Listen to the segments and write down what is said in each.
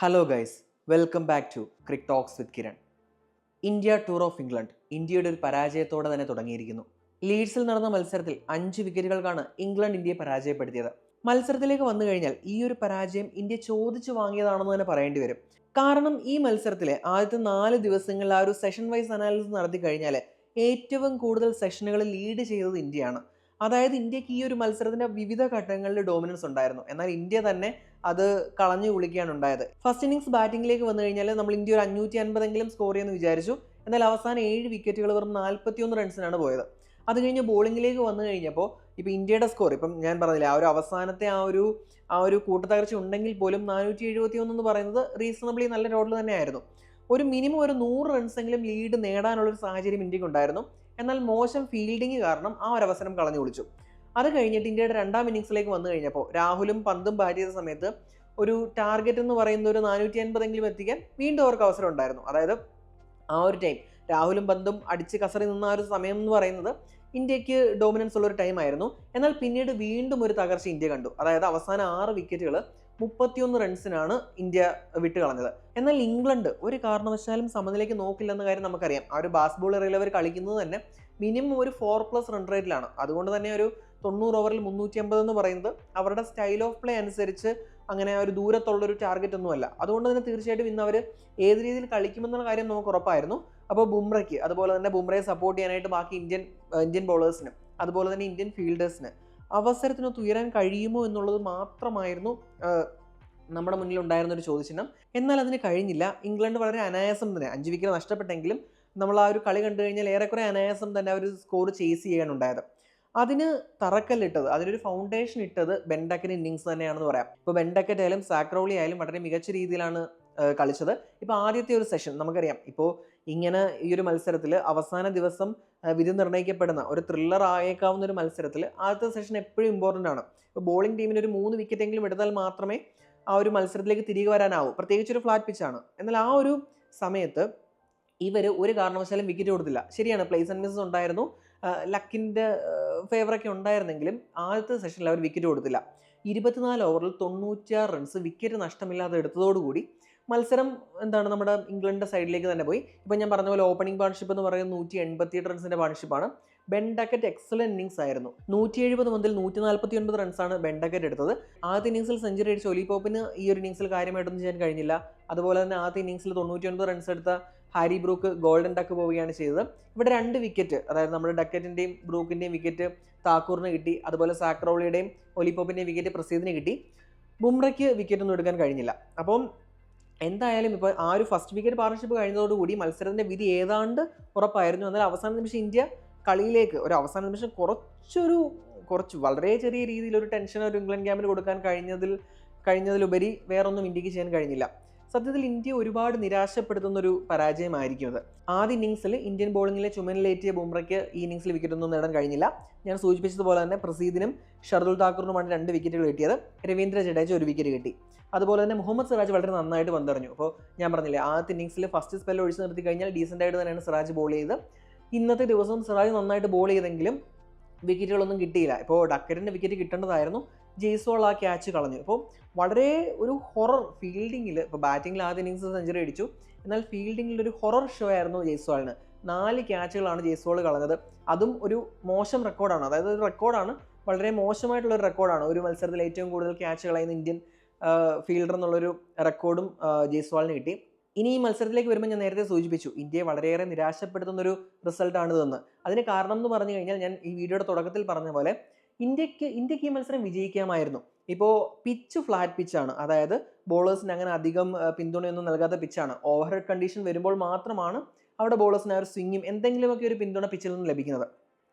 Hello guys, welcome back to Crick Talks with Kiran. India tour of England ഇന്ത്യയുടെ ഒരു പരാജയത്തോടെ തന്നെ തുടങ്ങിയിരിക്കുന്നു. ലീഡ്സിൽ നടന്ന മത്സരത്തിൽ 5 വിക്കറ്റുകൾക്കാണ് ഇംഗ്ലണ്ട് ഇന്ത്യയെ പരാജയപ്പെടുത്തിയത്. മത്സരത്തിലേക്ക് വന്നു കഴിഞ്ഞാൽ ഈ ഒരു പരാജയം ഇന്ത്യ ചോദിച്ചു വാങ്ങിയതാണെന്ന് തന്നെ പറയേണ്ടി വരും. കാരണം ഈ മത്സരത്തിലെ ആദ്യത്തെ 4 ദിവസങ്ങളിൽ ആ ഒരു സെഷൻ വൈസ് അനാലിസിസ് നടത്തി കഴിഞ്ഞാൽ ഏറ്റവും കൂടുതൽ സെഷനുകൾ ലീഡ് ചെയ്തത് ഇന്ത്യയാണ്. അതായത് ഇന്ത്യക്ക് ഈ ഒരു മത്സരത്തിന്റെ വിവിധ ഘട്ടങ്ങളിൽ ഡോമിനൻസ് ഉണ്ടായിരുന്നു. എന്നാൽ ഇന്ത്യ തന്നെ അത് കളഞ്ഞു കുളിക്കുകയാണ് ഉണ്ടായത്. ഫസ്റ്റ് ഇന്നിംഗ്സ് ബാറ്റിംഗിലേക്ക് വന്നു കഴിഞ്ഞാൽ നമ്മൾ ഇന്ത്യ ഒരു 550 സ്കോർ ചെയ്യുമെന്ന് വിചാരിച്ചു. എന്നാൽ അവസാനം 7 വിക്കറ്റുകൾ വെറും 41 റൺസിനാണ് പോയത്. അത് കഴിഞ്ഞ് ബോളിംഗിലേക്ക് വന്നു കഴിഞ്ഞപ്പോൾ ഇപ്പോൾ ഇന്ത്യയുടെ സ്കോർ ഇപ്പം ഞാൻ പറഞ്ഞില്ല, ആ ഒരു അവസാനത്തെ ആ ഒരു കൂട്ടത്തകർച്ച ഉണ്ടെങ്കിൽ പോലും 471 എന്ന് പറയുന്നത് റീസണബിളി നല്ല ടോട്ടൽ തന്നെയായിരുന്നു. ഒരു മിനിമം ഒരു 100 റൺസെങ്കിലും ലീഡ് നേടാനുള്ളൊരു സാഹചര്യം ഇന്ത്യക്ക് ഉണ്ടായിരുന്നു. എന്നാൽ മോശം ഫീൽഡിങ് കാരണം ആ ഒരു അവസരം കളഞ്ഞു കുളിച്ചു. അത് കഴിഞ്ഞിട്ട് ഇന്ത്യയുടെ രണ്ടാം ഇന്നിംഗ്സിലേക്ക് വന്നു കഴിഞ്ഞപ്പോൾ രാഹുലും പന്തും ബാറ്റ് ചെയ്ത സമയത്ത് ഒരു ടാർഗറ്റ് എന്ന് പറയുന്ന ഒരു 450 എത്തിക്കാൻ വീണ്ടും അവർക്ക് അവസരം ഉണ്ടായിരുന്നു. അതായത് ആ ഒരു ടൈം രാഹുലും പന്തും അടിച്ച് കസറി നിന്ന ആ ഒരു സമയം എന്ന് പറയുന്നത് ഇന്ത്യക്ക് ഡോമിനൻസ് ഉള്ള ഒരു ടൈം ആയിരുന്നു. എന്നാൽ പിന്നീട് വീണ്ടും ഒരു തകർച്ച ഇന്ത്യ കണ്ടു. അതായത് അവസാന 6 വിക്കറ്റുകൾ 31 റൺസിനാണ് ഇന്ത്യ വിട്ടുകളഞ്ഞത്. എന്നാൽ ഇംഗ്ലണ്ട് ഒരു കാരണവശാലും സമനിലേക്ക് നോക്കില്ലെന്ന കാര്യം നമുക്കറിയാം. ആ ഒരു ബാസ്ബോൾ എറിയിൽ അവർ കളിക്കുന്നത് തന്നെ മിനിമം ഒരു 4+ റൺ റേറ്റിലാണ്. അതുകൊണ്ട് തന്നെ ഒരു 90 ഓവറിൽ 350 എന്ന് പറയുന്നത് അവരുടെ സ്റ്റൈൽ ഓഫ് പ്ലേ അനുസരിച്ച് അങ്ങനെ ഒരു ദൂരത്തുള്ളൊരു ടാർഗറ്റ് ഒന്നുമല്ല. അതുകൊണ്ട് തന്നെ തീർച്ചയായിട്ടും ഇന്ന് അവർ ഏത് രീതിയിൽ കളിക്കുമെന്നുള്ള കാര്യം നമുക്ക് ഉറപ്പായിരുന്നു. അപ്പോൾ ബുംറയ്ക്ക്, അതുപോലെ തന്നെ ബുംറയെ സപ്പോർട്ട് ചെയ്യാനായിട്ട് ബാക്കി ഇന്ത്യൻ ബോളേഴ്സിന്, അതുപോലെ തന്നെ ഇന്ത്യൻ ഫീൽഡേഴ്സിന് അവസരത്തിനൊത്ത് ഉയരാൻ കഴിയുമോ എന്നുള്ളത് മാത്രമായിരുന്നു നമ്മുടെ മുന്നിൽ ഉണ്ടായിരുന്ന ഒരു ചോദ്യചിഹ്നം. എന്നാൽ അതിന് കഴിഞ്ഞില്ല. ഇംഗ്ലണ്ട് വളരെ അനായാസം തന്നെ 5 വിക്കറ്റ് നഷ്ടപ്പെട്ടെങ്കിലും നമ്മൾ ആ ഒരു കളി കണ്ടു കഴിഞ്ഞാൽ ഏറെക്കുറെ അനായാസം തന്നെ ആ ഒരു സ്കോർ ചേസ് ചെയ്യാനുണ്ടായത്. അതിന് തറക്കല്ലിട്ടത്, അതിനൊരു ഫൗണ്ടേഷൻ ഇട്ടത് ബെൻ ഡക്കറ്റ് ഇന്നിങ്സ് തന്നെയാണെന്ന് പറയാം. ഇപ്പോൾ ബെൻ ഡക്കറ്റ് ആയാലും സാക്രൗളി ആയാലും വളരെ മികച്ച രീതിയിലാണ് കളിച്ചത്. ഇപ്പോൾ ആദ്യത്തെ ഒരു സെഷൻ നമുക്കറിയാം, ഇപ്പോൾ ഇങ്ങനെ ഈ ഒരു മത്സരത്തിൽ അവസാന ദിവസം വിധി നിർണ്ണയിക്കപ്പെടുന്ന ഒരു ത്രില്ലർ ആയേക്കാവുന്ന ഒരു മത്സരത്തിൽ ആദ്യത്തെ സെഷൻ എപ്പോഴും ഇമ്പോർട്ടൻ്റ് ആണ്. ഇപ്പോൾ ബോളിംഗ് ടീമിന് ഒരു 3 വിക്കറ്റെങ്കിലും എടുത്താൽ മാത്രമേ ആ ഒരു മത്സരത്തിലേക്ക് തിരികെ വരാനാവൂ. പ്രത്യേകിച്ച് ഒരു ഫ്ലാറ്റ് പിച്ചാണ്. എന്നാൽ ആ ഒരു സമയത്ത് ഇവർ ഒരു കാരണവശാലും വിക്കറ്റ് കൊടുത്തില്ല. ശരിയാണ്, പ്ലേസ് ആൻഡ് മിസ്സസ് ഉണ്ടായിരുന്നു, ലക്കിൻ്റെ ഫേവറൊക്കെ ഉണ്ടായിരുന്നെങ്കിലും ആദ്യത്തെ സെഷനിൽ അവർ വിക്കറ്റ് കൊടുത്തില്ല. 24 ഓവറിൽ 96 റൺസ് വിക്കറ്റ് നഷ്ടമില്ലാതെ എടുത്തതോടുകൂടി മത്സരം നമ്മുടെ ഇംഗ്ലണ്ടിൻ്റെ സൈഡിലേക്ക് തന്നെ പോയി. ഇപ്പം ഞാൻ പറഞ്ഞ പോലെ ഓപ്പണിംഗ് പാർട്ണർഷിപ്പ് എന്ന് പറയുന്നത് 188 റൺസിൻ്റെ പാർട്ണർഷിപ്പാണ്. ബെൻ ഡക്കറ്റ് എക്സലന്റ് ഇന്നിംഗ്സ് ആയിരുന്നു. 170 മുതൽ 149 റൺസാണ് ബെൻ ഡക്കറ്റ് എടുത്തത്. ആദ്യ ഇന്നിംഗ്സിൽ സെഞ്ചുറി അടിച്ച ഒലി പോപ്പിന് ഈ ഒരു ഇന്നിംഗ്സിൽ കാര്യമായിട്ടൊന്നും ചെയ്യാൻ കഴിഞ്ഞില്ല. അതുപോലെ തന്നെ ആദ്യ ഇന്നിംഗ്സിൽ 99 റൺസ് എടുത്ത ഹാരി ബ്രൂക്ക് ഗോൾഡൻ ഡക്ക് പോവുകയാണ് ചെയ്തത്. ഇവിടെ 2 വിക്കറ്റ്, അതായത് നമ്മുടെ ഡക്കറ്റിൻ്റെയും ബ്രൂക്കിൻ്റെയും വിക്കറ്റ് താക്കൂറിന് കിട്ടി. അതുപോലെ സാക്രൗളിയുടെയും ഒലി പോപ്പിൻ്റെയും വിക്കറ്റ് പ്രസീദിന് കിട്ടി. ബുംറയ്ക്ക് വിക്കറ്റ് ഒന്നും എടുക്കാൻ കഴിഞ്ഞില്ല. അപ്പം എന്തായാലും ഇപ്പോൾ ആ ഒരു ഫസ്റ്റ് വിക്കറ്റ് പാർട്ണർഷിപ്പ് കഴിഞ്ഞതോടുകൂടി മത്സരത്തിൻ്റെ വിധി ഏതാണ്ട് ഉറപ്പായിരുന്നു. എന്നാൽ അവസാന നിമിഷം ഇന്ത്യ കളിയിലേക്ക് ഒരു അവസാന നിമിഷം കുറച്ച് വളരെ ചെറിയ രീതിയിലൊരു ടെൻഷൻ ഒരു ഇംഗ്ലണ്ട് ക്യാമ്പിന് കൊടുക്കാൻ കഴിഞ്ഞതിലുപരി വേറൊന്നും ഇന്ത്യക്ക് ചെയ്യാൻ കഴിഞ്ഞില്ല. സത്യത്തിൽ ഇന്ത്യ ഒരുപാട് നിരാശപ്പെടുത്തുന്ന ഒരു പരാജയമായിരിക്കും അത്. ആദ്യ ഇന്നിംഗ്സിൽ ഇന്ത്യൻ ബോളിംഗിലെ ചുമനിലേറ്റിയ ബുംറയ്ക്ക് ഈ ഇന്നിംഗ്സിൽ വിക്കറ്റൊന്നും നേടാൻ കഴിഞ്ഞില്ല. ഞാൻ സൂചിപ്പിച്ചതുപോലെ തന്നെ പ്രസീദിനും ഷർദുൽ താക്കൂറിനുമാണ് 2 വിക്കറ്റുകൾ കിട്ടിയത്. രവീന്ദ്ര ജഡേജ 1 വിക്കറ്റ് കിട്ടി. അതുപോലെ തന്നെ മുഹമ്മദ് സിറാജ് വളരെ നന്നായിട്ട് പന്തെറിഞ്ഞു. അപ്പോൾ ഞാൻ പറഞ്ഞില്ലേ, ആദ്യത്തെ ഇന്നിംഗ്സിൽ ഫസ്റ്റ് സ്പെല്ല് ഒഴിച്ച് നിർത്തി കഴിഞ്ഞാൽ ഡീസൻ്റ് ആയിട്ട് തന്നെയാണ് സിറാജ് ബോൾ ചെയ്ത്. ഇന്നത്തെ ദിവസം സിറാജ് നന്നായിട്ട് ബോൾ ചെയ്തെങ്കിലും വിക്കറ്റുകളൊന്നും കിട്ടിയില്ല. ഇപ്പോൾ ഡക്കറ്റിൻ്റെ വിക്കറ്റ് കിട്ടേണ്ടതായിരുന്നു, ജയ്സ്വാൾ ആ ക്യാച്ച് കളഞ്ഞു. ഇപ്പോൾ വളരെ ഒരു ഹൊറർ ഫീൽഡിങ്ങിൽ, ഇപ്പോൾ ബാറ്റിങ്ങിൽ ആദ്യ ഇന്നിംഗ്സ് സെഞ്ചുറി അടിച്ചു, എന്നാൽ ഫീൽഡിങ്ങിൽ ഒരു ഹൊറർ ഷോ ആയിരുന്നു ജയ്സ്വാളിന്. 4 ക്യാച്ചുകളാണ് ജയ്സ്വാൾ കളഞ്ഞത്. അതും ഒരു മോശം റെക്കോർഡാണ്. അതായത് ഒരു റെക്കോർഡാണ്, വളരെ മോശമായിട്ടുള്ളൊരു റെക്കോർഡാണ്. ഒരു മത്സരത്തിൽ ഏറ്റവും കൂടുതൽ ക്യാച്ച് കളയുന്ന ഇന്ത്യൻ ഫീൽഡർ എന്നുള്ളൊരു റെക്കോർഡും ജയ്സ്വാളിന് കിട്ടി. ഇനി ഈ മത്സരത്തിലേക്ക് വരുമ്പോൾ ഞാൻ നേരത്തെ സൂചിപ്പിച്ചു, ഇന്ത്യയെ വളരെയേറെ നിരാശപ്പെടുത്തുന്നൊരു റിസൾട്ടാണിതെന്ന്. അതിന് കാരണം എന്ന് പറഞ്ഞു കഴിഞ്ഞാൽ ഞാൻ ഈ വീഡിയോയുടെ തുടക്കത്തിൽ പറഞ്ഞ പോലെ ഇന്ത്യക്ക് ഈ മത്സരം വിജയിക്കാമായിരുന്നു. ഇപ്പോൾ പിച്ച് ഫ്ലാറ്റ് പിച്ചാണ്, അതായത് ബോളേഴ്സിന് അങ്ങനെ അധികം പിന്തുണയൊന്നും നൽകാത്ത പിച്ചാണ്. ഓവർ ഹെഡ് കണ്ടീഷൻ വരുമ്പോൾ മാത്രമാണ് അവിടെ ബോളേഴ്സിന് ആ ഒരു സ്വിങ്ങും എന്തെങ്കിലുമൊക്കെ ഒരു പിന്തുണ പിച്ചിൽ നിന്ന് ലഭിക്കുന്നത്.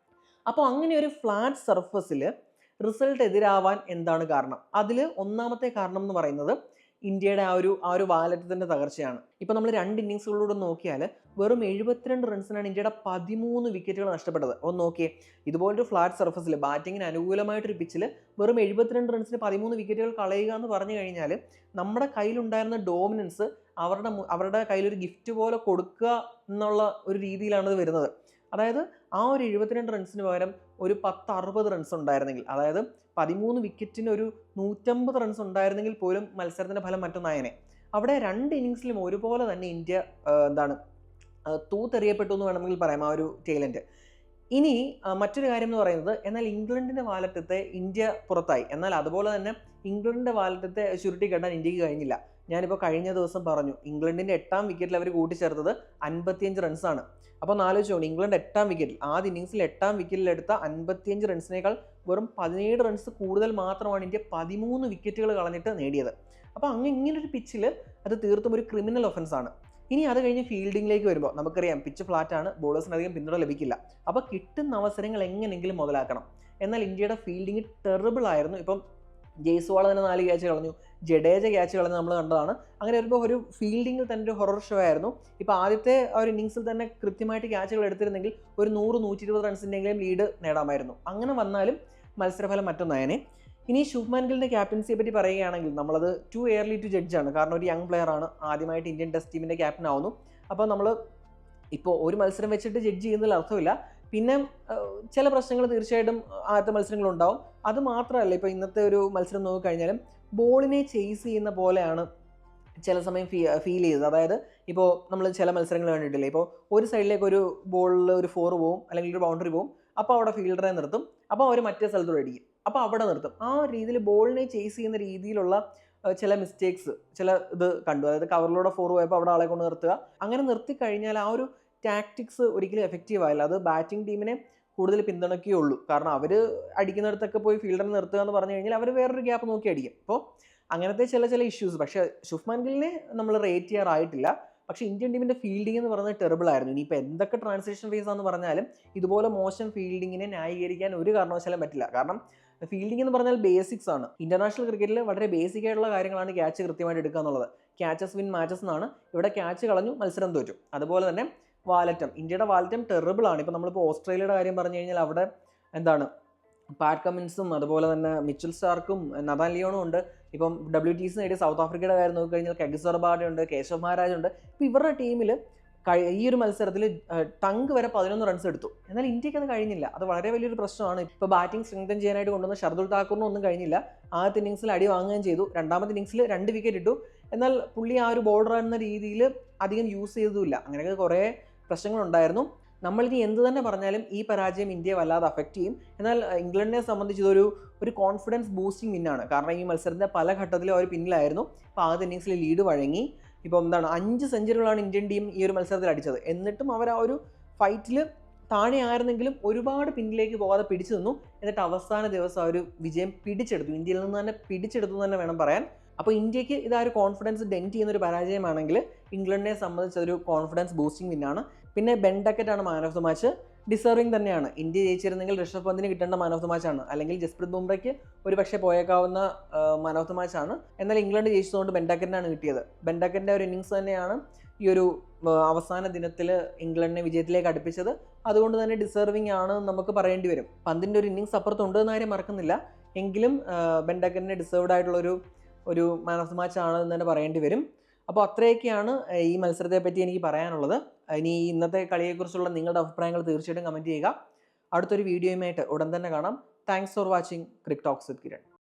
അപ്പോൾ അങ്ങനെ ഒരു ഫ്ലാറ്റ് സർഫസിൽ റിസൾട്ട് എതിരാവാൻ എന്താണ് കാരണം? അതിൽ ഒന്നാമത്തെ കാരണം എന്ന് പറയുന്നത് ഇന്ത്യയുടെ ആ ഒരു വാലറ്റത്തിൻ്റെ തകർച്ചയാണ്. ഇപ്പോൾ നമ്മൾ 2 ഇന്നിംഗ്സുകളിലൂടെ നോക്കിയാൽ വെറും 72 റൺസിനാണ് ഇന്ത്യയുടെ 13 വിക്കറ്റുകൾ നഷ്ടപ്പെട്ടത്. ഒന്ന് നോക്കിയേ, ഇതുപോലൊരു ഫ്ലാറ്റ് സർഫസിൽ ബാറ്റിങ്ങിന് അനുകൂലമായിട്ടൊരു പിച്ചിൽ വെറും 72 റൺസിന് 13 വിക്കറ്റുകൾ കളയുക എന്ന് പറഞ്ഞു കഴിഞ്ഞാൽ നമ്മുടെ കയ്യിലുണ്ടായിരുന്ന ഡോമിനൻസ് അവരുടെ കയ്യിലൊരു ഗിഫ്റ്റ് പോലെ കൊടുക്കുക എന്നുള്ള ഒരു രീതിയിലാണ് ഇത് വരുന്നത്. അതായത് ആ ഒരു 72 റൺസിന് പകരം ഒരു 10-60 റൺസ് ഉണ്ടായിരുന്നെങ്കിൽ, അതായത് 13 വിക്കറ്റിന് ഒരു 150 റൺസ് ഉണ്ടായിരുന്നെങ്കിൽ പോലും മത്സരത്തിൻ്റെ ഫലം മറ്റൊന്നായനെ. അവിടെ 2 ഇന്നിങ്സിലും ഒരുപോലെ തന്നെ ഇന്ത്യ എന്താണ് തൂത്തെറിയപ്പെട്ടു എന്ന് വേണമെങ്കിൽ പറയാം ആ ഒരു ടൈലൻഡ്. ഇനി മറ്റൊരു കാര്യം എന്ന് പറയുന്നത്, എന്നാൽ ഇംഗ്ലണ്ടിൻ്റെ വാലറ്റത്തെ ഇന്ത്യ പുറത്തായി. എന്നാൽ അതുപോലെ തന്നെ ഇംഗ്ലണ്ടിൻ്റെ വാലറ്റത്തെ ചുരുട്ടി കെട്ടാൻ ഇന്ത്യക്ക് കഴിഞ്ഞില്ല. ഞാനിപ്പോൾ കഴിഞ്ഞ ദിവസം പറഞ്ഞു, ഇംഗ്ലണ്ടിൻ്റെ 8ാം വിക്കറ്റിൽ അവർ കൂട്ടിച്ചേർത്തത് 55 റൺസാണ്. അപ്പോൾ ഒന്ന് ആലോചിച്ചോളൂ, ഇംഗ്ലണ്ട് 8ാം വിക്കറ്റിൽ, ആദ്യ ഇന്നിങ്സിൽ 8ാം വിക്കറ്റിൽ എടുത്ത 55 റൺസിനേക്കാൾ വെറും 17 റൺസ് കൂടുതൽ മാത്രമാണ് ഇന്ത്യ 13 വിക്കറ്റുകൾ കളഞ്ഞിട്ട് നേടിയത്. അപ്പോൾ ഇങ്ങനൊരു പിച്ചിൽ അത് തീർത്തും ഒരു ക്രിമിനൽ ഒഫൻസ് ആണ്. ഇനി അത് കഴിഞ്ഞ് ഫീൽഡിങ്ങിലേക്ക് വരുമ്പോൾ നമുക്കറിയാം, പിച്ച് ഫ്ലാറ്റാണ്, ബോളേഴ്സിന് അധികം പിന്തുണ ലഭിക്കില്ല. അപ്പോൾ കിട്ടുന്ന അവസരങ്ങൾ എങ്ങനെയെങ്കിലും മുതലാക്കണം. എന്നാൽ ഇന്ത്യയുടെ ഫീൽഡിങ് ടെറിബിൾ ആയിരുന്നു. ഇപ്പം ജയ്സ്വാൾ തന്നെ 4 ക്യാച്ച് കളഞ്ഞു, ജഡേജ ക്യാച്ച് കളഞ്ഞ് നമ്മൾ കണ്ടതാണ്. അങ്ങനെ വരുമ്പോൾ ഒരു ഫീൽഡിങ്ങിൽ തന്നെ ഒരു ഹൊറർ ഷോ ആയിരുന്നു. ഇപ്പോൾ ആദ്യത്തെ ഒരു ഇന്നിങ്സിൽ തന്നെ കൃത്യമായിട്ട് ക്യാച്ചുകൾ എടുത്തിരുന്നെങ്കിൽ ഒരു 100-120 റൺസിൻ്റെങ്കിലും ലീഡ് നേടാമായിരുന്നു. അങ്ങനെ വന്നാലും മത്സരഫലം മറ്റൊന്നായനെ. ഇനി ശുഭ്മാൻ ഗില്ലിൻ്റെ ക്യാപ്റ്റൻസിയെ പറ്റി പറയുകയാണെങ്കിൽ, നമ്മളത് ടു എയർലി ടു ജഡ്ജ് ആണ്. കാരണം ഒരു യങ് പ്ലെയർ ആണ്, ആദ്യമായിട്ട് ഇന്ത്യൻ ടെസ്റ്റ് ടീമിൻ്റെ ക്യാപ്റ്റൻ ആവുന്നു. അപ്പോൾ നമ്മൾ ഇപ്പോൾ ഒരു മത്സരം വെച്ചിട്ട് ജഡ്ജ് ചെയ്യുന്നതിൽ അർത്ഥമില്ല. പിന്നെ ചില പ്രശ്നങ്ങൾ തീർച്ചയായിട്ടും ആദ്യത്തെ മത്സരങ്ങളുണ്ടാവും. അത് മാത്രമല്ല, ഇപ്പോൾ ഇന്നത്തെ ഒരു മത്സരം നോക്കിക്കഴിഞ്ഞാലും ബോളിനെ ചേസ് ചെയ്യുന്ന പോലെയാണ് ചില സമയം ഫീൽ ചെയ്തത്. അതായത് ഇപ്പോൾ നമ്മൾ ചില മത്സരങ്ങൾ കണ്ടിട്ടില്ലേ, ഇപ്പോൾ ഒരു സൈഡിലേക്ക് ഒരു ബോളിൽ ഒരു 4 പോവും, അല്ലെങ്കിൽ ഒരു ബൗണ്ടറി പോവും. അപ്പോൾ അവിടെ ഫീൽഡറെ നിർത്തും, അപ്പോൾ അവർ മറ്റേ സ്ഥലത്തോട് അടിക്കും, അപ്പോൾ അവിടെ നിർത്തും. ആ രീതിയിൽ ബോളിനെ ചേസ് ചെയ്യുന്ന രീതിയിലുള്ള ചില മിസ്റ്റേക്സ്, ചില ഇത് കണ്ടു. അതായത് കവറിലൂടെ 4 പോയപ്പോൾ അവിടെ ആളെ കൊണ്ട് നിർത്തുക. അങ്ങനെ നിർത്തി കഴിഞ്ഞാൽ ആ ഒരു ടാക്ടിക്സ് ഒരിക്കലും എഫക്റ്റീവ് ആയില്ല. അത് ബാറ്റിംഗ് ടീമിനെ കൂടുതൽ പിന്തുണയ്ക്കുകയുള്ളൂ. കാരണം അവർ അടിക്കുന്നിടത്തൊക്കെ പോയി ഫീൽഡറിനെ നിർത്തുക എന്ന് പറഞ്ഞു കഴിഞ്ഞാൽ അവർ വേറൊരു ഗ്യാപ്പ് നോക്കി അടിക്കും. അപ്പോൾ അങ്ങനത്തെ ചില ഇഷ്യൂസ്. പക്ഷേ ശുഭ്മാൻ ഗില്ലിനെ നമ്മൾ റേറ്റ് ചെയ്യാറായിട്ടില്ല. പക്ഷേ ഇന്ത്യൻ ടീമിൻ്റെ ഫീൽഡിംഗ് എന്ന് പറയുന്നത് ടെറിബിൾ ആയിരുന്നു. ഇനിയിപ്പോൾ എന്തൊക്കെ ട്രാൻസിഷൻ ഫേസ് ആണെന്ന് പറഞ്ഞാലും ഇതുപോലെ മോശം ഫീൽഡിങ്ങിനെ ന്യായീകരിക്കാൻ ഒരു കാരണവശാലും പറ്റില്ല. കാരണം ഫീൽഡിംഗ് എന്ന് പറഞ്ഞാൽ ബേസിക്സ് ആണ്. ഇന്റർനാഷണൽ ക്രിക്കറ്റിൽ വളരെ ബേസിക് ആയിട്ടുള്ള കാര്യങ്ങളാണ് ക്യാച്ച് കൃത്യമായിട്ട് എടുക്കുക എന്നുള്ളത്. ക്യാച്ചസ് വിൻ മാച്ചസ് എന്നാണ്. ഇവിടെ ക്യാച്ച് കളഞ്ഞു, മത്സരം തോറ്റു. അതുപോലെ തന്നെ വാലറ്റം, ഇന്ത്യയുടെ വാലറ്റം ടെറിബിൾ ആണ്. ഇപ്പോൾ നമ്മളിപ്പോൾ ഓസ്ട്രേലിയയുടെ കാര്യം പറഞ്ഞു കഴിഞ്ഞാൽ അവിടെ എന്താണ്, പാറ്റ് കമിൻസും അതുപോലെ തന്നെ മിച്ചൽ സ്റ്റാർക്കും നഥാൻ ലിയോണും ഉണ്ട്. ഇപ്പം WTC നേടിയ സൗത്ത് ആഫ്രിക്കയുടെ കാര്യം നോക്കിക്കഴിഞ്ഞാൽ കഗിസോർ ബാർഡെ ഉണ്ട്, കേശവ് മഹാരാജ് ഉണ്ട്. ഇപ്പോൾ ഇവരുടെ ടീമിൽ ഈ ഒരു മത്സരത്തിൽ ടങ്ക് വരെ 11 റൺസ് എടുത്തു. എന്നാൽ ഇന്ത്യക്ക് അത് കഴിഞ്ഞില്ല. അത് വളരെ വലിയൊരു പ്രശ്നമാണ്. ഇപ്പോൾ ബാറ്റിംഗ് സ്ട്രെങ്തൻ ചെയ്യാനായിട്ട് കൊണ്ടുവന്ന ഷർദുൽ താക്കൂറിനും ഒന്നും കഴിഞ്ഞില്ല. ആദ്യത്തെ ഇന്നിങ്സിൽ അടി വാങ്ങുകയും ചെയ്തു. രണ്ടാമത്തെ ഇന്നിങ്സിൽ 2 വിക്കറ്റ് ഇട്ടു. എന്നാൽ പുള്ളി ആ ഒരു ബോളർ എന്ന രീതിയിൽ അധികം യൂസ് ചെയ്തതുമില്ല. അങ്ങനെയൊക്കെ കുറേ പ്രശ്നങ്ങളുണ്ടായിരുന്നു. നമ്മളിനി എന്ത് തന്നെ പറഞ്ഞാലും ഈ പരാജയം ഇന്ത്യയെ വല്ലാതെ അഫക്റ്റ് ചെയ്യും. എന്നാൽ ഇംഗ്ലണ്ടിനെ സംബന്ധിച്ച് ഒരു കോൺഫിഡൻസ് ബൂസ്റ്റിംഗ് വിന്നാണ്. കാരണം ഈ മത്സരത്തിൻ്റെ പല ഘട്ടത്തിലും അവർ പിന്നിലായിരുന്നു. ഇപ്പോൾ ആദ്യ ഇന്നിങ്സിൽ ലീഡ് വഴങ്ങി. ഇപ്പോൾ 5 സെഞ്ചുറികളാണ് ഇന്ത്യൻ ടീം ഈ ഒരു മത്സരത്തിൽ അടിച്ചത്. എന്നിട്ടും അവർ ആ ഒരു ഫൈറ്റിൽ താഴെ ആയിരുന്നെങ്കിലും ഒരുപാട് പിന്നിലേക്ക് പോകാതെ പിടിച്ചു നിന്നു. എന്നിട്ട് അവസാന ദിവസം ആ ഒരു വിജയം പിടിച്ചെടുത്തു. ഇന്ത്യയിൽ നിന്ന് തന്നെ പിടിച്ചെടുത്തു എന്ന് തന്നെ വേണം പറയാൻ. അപ്പോൾ ഇന്ത്യക്ക് ഇതാ ഒരു കോൺഫിഡൻസ് ഡെൻറ്റ് ചെയ്യുന്നൊരു പരാജയമാണെങ്കിൽ ഇംഗ്ലണ്ടിനെ സംബന്ധിച്ച് അതൊരു കോൺഫിഡൻസ് ബൂസ്റ്റിംഗ് വിന്നാണ്. പിന്നെ ബെൻ ഡക്കറ്റാണ് man of the match. Deserving തന്നെയാണ്. ഇന്ത്യ ജയിച്ചിരുന്നെങ്കിൽ ഋഷഭ് പന്തിന് കിട്ടേണ്ട മാൻ ഓഫ് ദ മാച്ചാണ്, അല്ലെങ്കിൽ ജസ്പ്രീത് ബുംറയ്ക്ക് ഒരു പക്ഷേ പോയേക്കാവുന്ന മാൻ ഓഫ് ദ മാച്ചാണ്. എന്നാൽ ഇംഗ്ലണ്ട് ജയിച്ചതുകൊണ്ട് ബെൻ ഡക്കറ്റിനാണ് കിട്ടിയത്. ബെൻ ഡക്കറ്റിൻ്റെ ഒരു ഇന്നിങ്സ് തന്നെയാണ് ഈ ഒരു അവസാന ദിനത്തിൽ ഇംഗ്ലണ്ടിനെ വിജയത്തിലേക്ക് അടുപ്പിച്ചത്. അതുകൊണ്ട് തന്നെ ഡിസർവിങ് ആണ് നമുക്ക് പറയേണ്ടി വരും. പന്തിൻ്റെ ഒരു ഇന്നിങ്സ് അപ്പുറത്തുണ്ട് എന്ന കാര്യം മറക്കുന്നില്ല. എങ്കിലും ബെൻ ഡക്കറ്റിന് ഡിസേർവ്ഡ് ആയിട്ടുള്ളൊരു മാൻ ഓഫ് ദ മാച്ച് ആണ് എന്ന് തന്നെ പറയേണ്ടി വരും. അപ്പോൾ അത്രയൊക്കെയാണ് ഈ മത്സരത്തെ പറ്റി എനിക്ക് പറയാനുള്ളത്. ഇനി ഇന്നത്തെ കളിയെക്കുറിച്ചുള്ള നിങ്ങളുടെ അഭിപ്രായങ്ങൾ തീർച്ചയായിട്ടും കമൻറ്റ് ചെയ്യുക. അടുത്തൊരു വീഡിയോയുമായിട്ട് ഉടൻ തന്നെ കാണാം. Thanks for watching Crick Talks with Kiran.